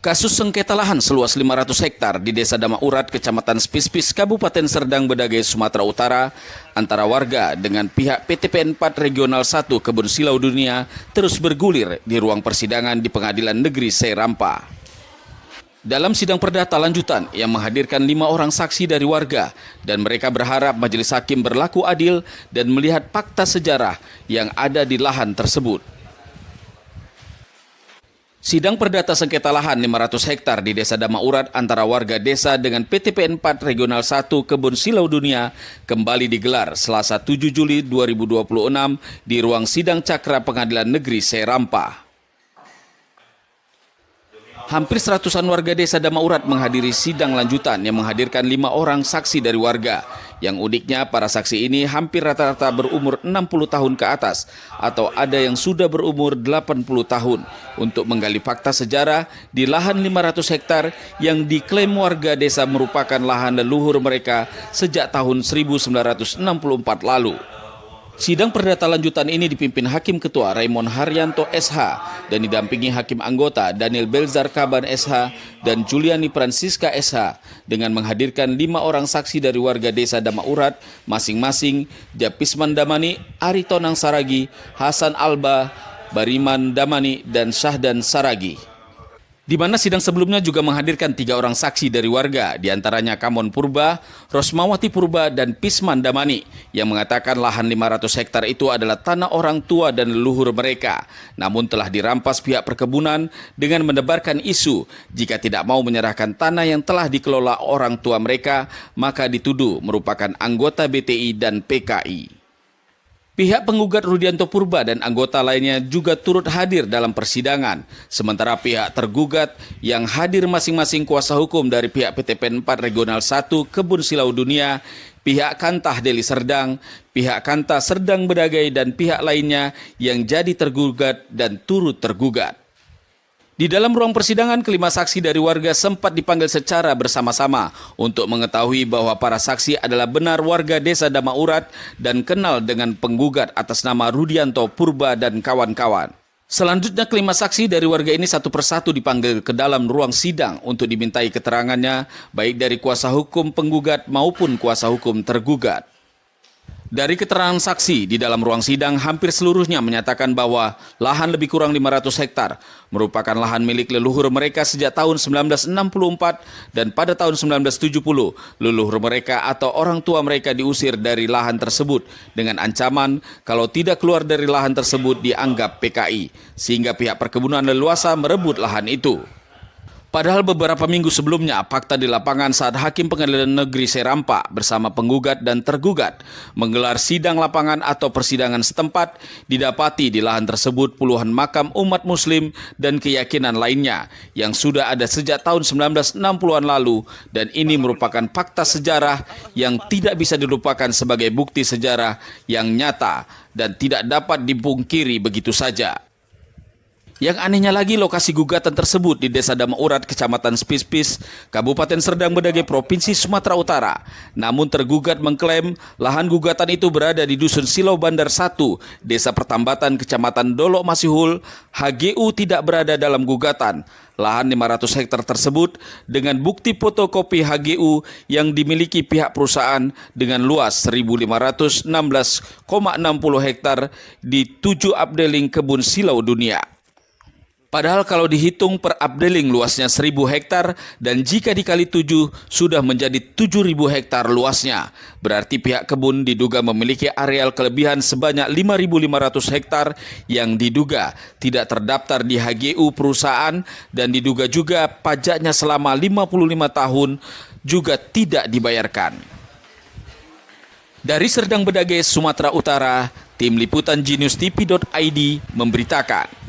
Kasus sengketa lahan seluas 500 hektar di Desa Damaurat, Kecamatan Spispis, Kabupaten Serdang Bedagai, Sumatera Utara, antara warga dengan pihak PTPN 4 Regional 1 Kebun Silau Dunia terus bergulir di ruang persidangan di Pengadilan Negeri Serampa. Dalam sidang perdata lanjutan yang menghadirkan 5 orang saksi dari warga dan mereka berharap majelis hakim berlaku adil dan melihat fakta sejarah yang ada di lahan tersebut. Sidang perdata sengketa lahan 500 hektar di Desa Damaurat antara warga desa dengan PTPN 4 Regional 1 Kebun Silau Dunia kembali digelar Selasa 7 Juli 2026 di ruang sidang Cakra Pengadilan Negeri Serampa. Hampir seratusan warga Desa Damaurat menghadiri sidang lanjutan yang menghadirkan 5 orang saksi dari warga. Yang uniknya, para saksi ini hampir rata-rata berumur 60 tahun ke atas atau ada yang sudah berumur 80 tahun untuk menggali fakta sejarah di lahan 500 hektar yang diklaim warga desa merupakan lahan leluhur mereka sejak tahun 1964 lalu. Sidang perdata lanjutan ini dipimpin Hakim Ketua Raymond Haryanto SH dan didampingi Hakim Anggota Daniel Belzar Kaban SH dan Juliani Francisca SH dengan menghadirkan 5 orang saksi dari warga Desa Damaurat masing-masing Japisman Damani, Ari Tonang Saragi, Hasan Alba, Bariman Damani, dan Syahdan Saragi. Di mana sidang sebelumnya juga menghadirkan 3 orang saksi dari warga, diantaranya Kamon Purba, Rosmawati Purba, dan Pisman Damani, yang mengatakan lahan 500 hektar itu adalah tanah orang tua dan leluhur mereka, namun telah dirampas pihak perkebunan dengan menebarkan isu jika tidak mau menyerahkan tanah yang telah dikelola orang tua mereka, maka dituduh merupakan anggota BTI dan PKI. Pihak penggugat Rudianto Purba dan anggota lainnya juga turut hadir dalam persidangan. Sementara pihak tergugat yang hadir masing-masing kuasa hukum dari pihak PTPN 4 Regional 1 Kebun Silau Dunia, pihak Kantah Deli Serdang, pihak Kantah Serdang Bedagai, dan pihak lainnya yang jadi tergugat dan turut tergugat. Di dalam ruang persidangan, kelima saksi dari warga sempat dipanggil secara bersama-sama untuk mengetahui bahwa para saksi adalah benar warga Desa Damaurat dan kenal dengan penggugat atas nama Rudianto Purba dan kawan-kawan. Selanjutnya, kelima saksi dari warga ini satu persatu dipanggil ke dalam ruang sidang untuk dimintai keterangannya baik dari kuasa hukum penggugat maupun kuasa hukum tergugat. Dari keterangan saksi di dalam ruang sidang, hampir seluruhnya menyatakan bahwa lahan lebih kurang 500 hektar merupakan lahan milik leluhur mereka sejak tahun 1964 dan pada tahun 1970 leluhur mereka atau orang tua mereka diusir dari lahan tersebut dengan ancaman kalau tidak keluar dari lahan tersebut dianggap PKI, sehingga pihak perkebunan leluasa merebut lahan itu. Padahal beberapa minggu sebelumnya, fakta di lapangan saat Hakim Pengadilan Negeri Serampa bersama penggugat dan tergugat menggelar sidang lapangan atau persidangan setempat, didapati di lahan tersebut puluhan makam umat muslim dan keyakinan lainnya yang sudah ada sejak tahun 1960-an lalu, dan ini merupakan fakta sejarah yang tidak bisa dilupakan sebagai bukti sejarah yang nyata dan tidak dapat dipungkiri begitu saja. Yang anehnya lagi, lokasi gugatan tersebut di Desa Damaurat, Kecamatan Spispis, Kabupaten Serdang Bedagai, Provinsi Sumatera Utara. Namun tergugat mengklaim lahan gugatan itu berada di Dusun Silau Bandar 1, Desa Pertambatan, Kecamatan Dolok Masihul. HGU tidak berada dalam gugatan. Lahan 500 hektar tersebut dengan bukti fotokopi HGU yang dimiliki pihak perusahaan dengan luas 1.516,60 hektar di 7 updeling Kebun Silau Dunia. Padahal kalau dihitung per updeling luasnya 1.000 hektar dan jika dikali 7 sudah menjadi 7.000 hektar luasnya. Berarti pihak kebun diduga memiliki areal kelebihan sebanyak 5.500 hektar yang diduga tidak terdaftar di HGU perusahaan dan diduga juga pajaknya selama 55 tahun juga tidak dibayarkan. Dari Serdang Bedagai, Sumatera Utara, Tim Liputan Genius TV.id memberitakan.